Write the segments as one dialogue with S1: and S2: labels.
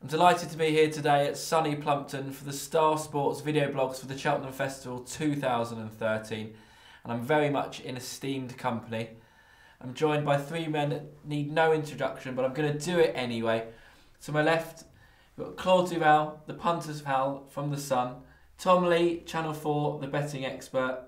S1: Delighted to be here today at sunny Plumpton for the Star Sports video blogs for the Cheltenham Festival 2013, and I'm very much in esteemed company. I'm joined by three men that need no introduction, but I'm going to do it anyway. To my left, we've got Claude Duval, the Punters Pall from The Sun, Tom Lee, Channel 4, the betting expert,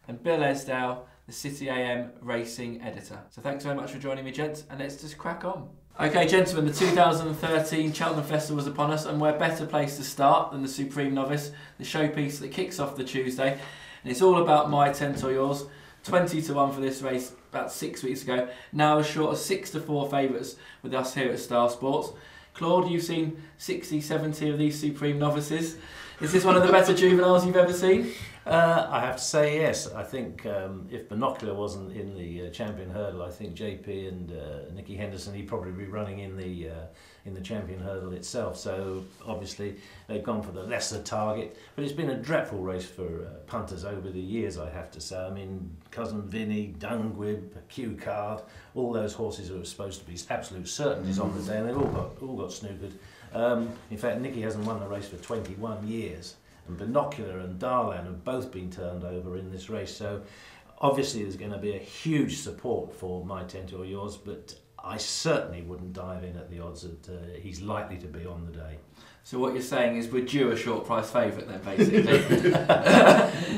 S1: and Bill Esdaile, the City AM racing editor. So thanks very much for joining me, gents, and let's just crack on. Okay, gentlemen, the 2013 Cheltenham Festival is upon us, and where better place to start than the Supreme Novice, the showpiece that kicks off the Tuesday. And it's all about my 10 to yours. 20 to 1 for this race about 6 weeks ago. Now as short as 6 to 4 favourites with us here at Star Sports. Claude, you've seen 60, 70 of these Supreme Novices. Is this one of the better juveniles you've ever seen?
S2: I have to say yes. I think if Binocular wasn't in the Champion Hurdle, I think JP and Nicky Henderson, he'd probably be running in the Champion Hurdle itself. So obviously they've gone for the lesser target. But it's been a dreadful race for punters over the years, I have to say. I mean, Cousin Vinny, Dunguib, Q Card, all those horses who were supposed to be absolute certainties on the day, and they've all got snookered. In fact, Nicky hasn't won the race for 21 years. And Binocular and Darlan have both been turned over in this race, so obviously there's going to be a huge support for my 10 to yours, but I certainly wouldn't dive in at the odds that he's likely to be on the day.
S1: So what you're saying is we're due a short price favourite then, basically?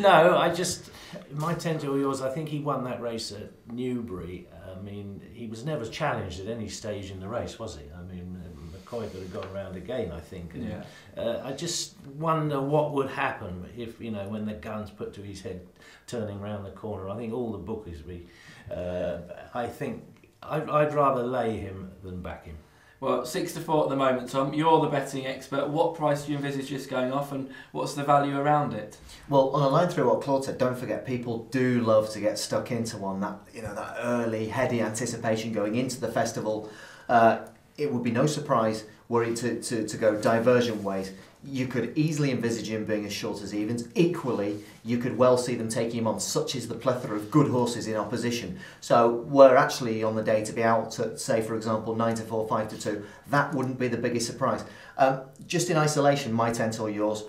S2: No, my 10 to yours, I think he won that race at Newbury. I mean, he was never challenged at any stage in the race, was he? I mean, McCoy could have got around again, I think. And,
S1: yeah.
S2: I just wonder what would happen if, when the gun's put to his head, turning round the corner. I think all the bookies I think I'd rather lay him than back him.
S1: Well, 6 to 4 at the moment, Tom. You're the betting expert. What price do you envisage this going off, and what's the value around it?
S3: Well, on a line through what Claude said, don't forget people do love to get stuck into one. That that early, heady anticipation going into the festival. It would be no surprise were it to go divergent ways. You could easily envisage him being as short as evens. Equally, you could well see them taking him on. Such is the plethora of good horses in opposition. So we're actually on the day to be out to, say, for example, 9 to 4, 5 to 2. That wouldn't be the biggest surprise. Just in isolation, my 10 to yours,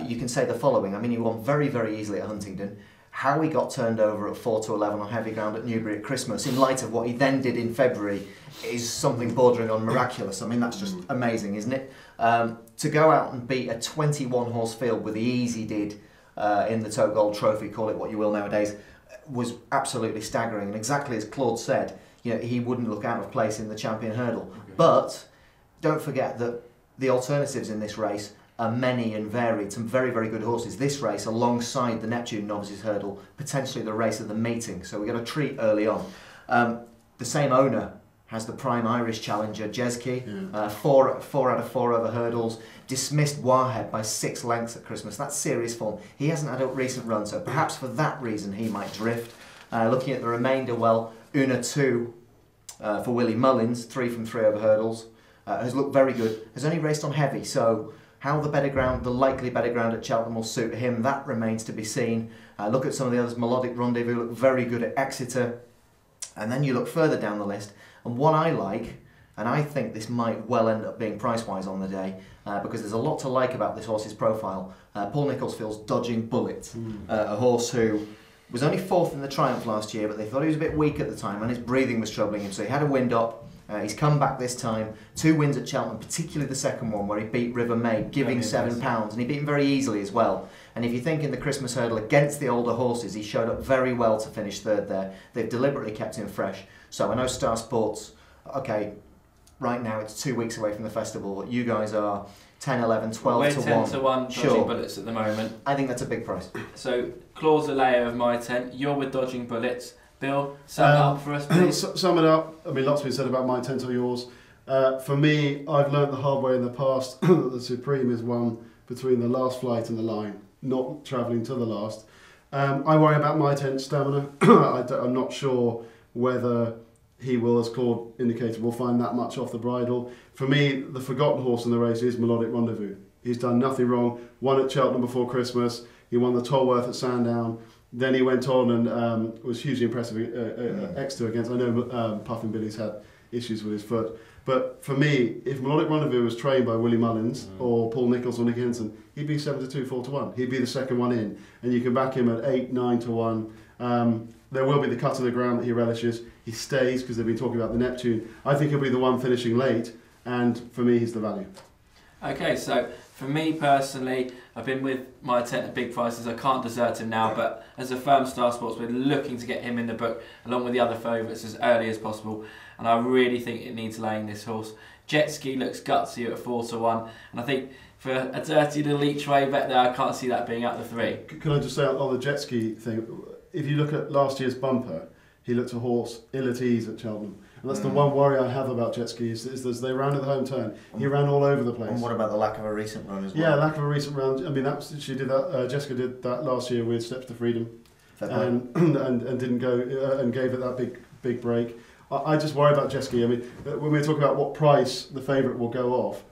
S3: you can say the following. I mean, he won very, very easily at Huntingdon. How he got turned over at 4 to 11 on heavy ground at Newbury at Christmas, in light of what he then did in February, is something bordering on miraculous. I mean, that's just amazing, isn't it? To go out and beat a 21 horse field with the ease he did in the Tote Gold Trophy, call it what you will nowadays, was absolutely staggering. And exactly as Claude said, he wouldn't look out of place in the Champion Hurdle. Okay. But don't forget that the alternatives in this race are many and varied. Some very, very good horses. This race, alongside the Neptune Novices Hurdle, potentially the race of the meeting. So we got a treat early on. The same owner has the prime Irish challenger, Jessup. 4 out of 4 over hurdles. Dismissed Warhead by 6 lengths at Christmas. That's serious form. He hasn't had a recent run, so perhaps for that reason he might drift. Looking at the remainder, well, Una 2 for Willie Mullins, 3 from 3 over hurdles. Has looked very good. Has only raced on heavy, so how the likely better ground at Cheltenham will suit him, that remains to be seen. Look at some of the others. Melodic Rendezvous look very good at Exeter. And then you look further down the list, and what I like, and I think this might well end up being price-wise on the day, because there's a lot to like about this horse's profile. Paul Nicholsfield's Dodging Bullet, a horse who was only 4th in the Triumph last year, but they thought he was a bit weak at the time, and his breathing was troubling him, so he had a wind up. He's come back this time, 2 wins at Cheltenham, particularly the second one where he beat River May, giving £7, and he beat him very easily as well. And if you think in the Christmas Hurdle against the older horses, he showed up very well to finish 3rd there. They've deliberately kept him fresh. So I know Star Sports, okay, right now it's 2 weeks away from the festival, but you guys are 10, 11, 12 to 1.
S1: We're 10 to 1
S3: sure.
S1: Dodging Bullets at the moment.
S3: I think that's a big price.
S1: So Claude's a layer of my 10, you're with Dodging Bullets. Bill, sum it up for us, please.
S4: Sum it up. I mean, lots has been said about my 10 to yours. For me, I've learnt the hard way in the past that the Supreme is one between the last flight and the line, not travelling to the last. I worry about my 10 stamina. I'm not sure whether he will, as Claude indicated, will find that much off the bridle. For me, the forgotten horse in the race is Melodic Rendezvous. He's done nothing wrong. Won at Cheltenham before Christmas. He won the Tolworth at Sandown. Then he went on and was hugely impressive at Exeter against, I know Puffin Billy's had issues with his foot. But for me, if Melodic Rendezvous was trained by Willie Mullins or Paul Nicholls or Nick Henson, he'd be 7-2, 4-1. He'd be the second one in, and you can back him at 8, 9-1. There will be the cut of the ground that he relishes. He stays because they've been talking about the Neptune. I think he'll be the one finishing late, and for me, he's the value.
S1: Okay, so for me personally, I've been with my attempt at big prices. I can't desert him now, but as a firm Star Sports, we're looking to get him in the book along with the other favourites as early as possible. And I really think it needs laying this horse. Jet Ski looks gutsy at 4-1, and I think for a dirty little each way bet there, I can't see that being out the 3.
S4: Can I just say on the Jet Ski thing, if you look at last year's bumper, he looked a horse ill at ease at Cheltenham. And that's the one worry I have about Jet Ski is they ran at the home turn. He ran all over the place.
S3: And what about the lack of a recent run as well?
S4: Yeah, lack of a recent run. I mean, she did that. Jessica did that last year with Steps to Freedom, and didn't go and gave it that big break. I just worry about Jet Ski. I mean, when we're talking about what price the favourite will go off,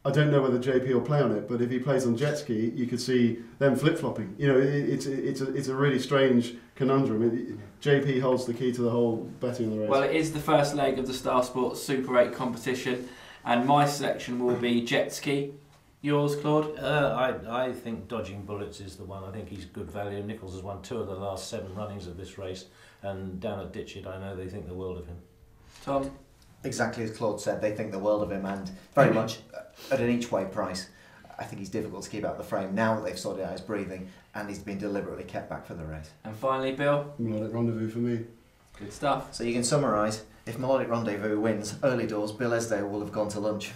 S4: I don't know whether JP will play on it, but if he plays on Jet Ski, you could see them flip-flopping. You know, it's a really strange conundrum. JP holds the key to the whole betting on the race.
S1: Well, it is the first leg of the Star Sports Super 8 competition, and my selection will be Jet Ski. Yours, Claude?
S2: I think Dodging Bullets is the one. I think he's good value. Nicholls has won 2 of the last 7 runnings of this race, and down at Ditchit, I know they think the world of him.
S1: Tom?
S3: Exactly as Claude said, they think the world of him, and very much at an each way price. I think he's difficult to keep out of the frame now that they've sorted out his breathing, and he's been deliberately kept back for the race.
S1: And finally, Bill?
S4: Melodic Rendezvous for me.
S1: Good stuff.
S3: So you can summarise, if Melodic Rendezvous wins early doors, Bill Esdaile will have gone to lunch.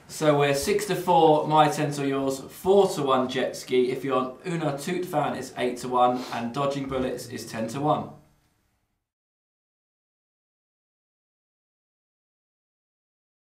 S1: So we're 6-4, my 10 to yours, 4-1 Jet Ski. If you're on Una Toot fan, it's 8-1, and Dodging Bullets is 10-1.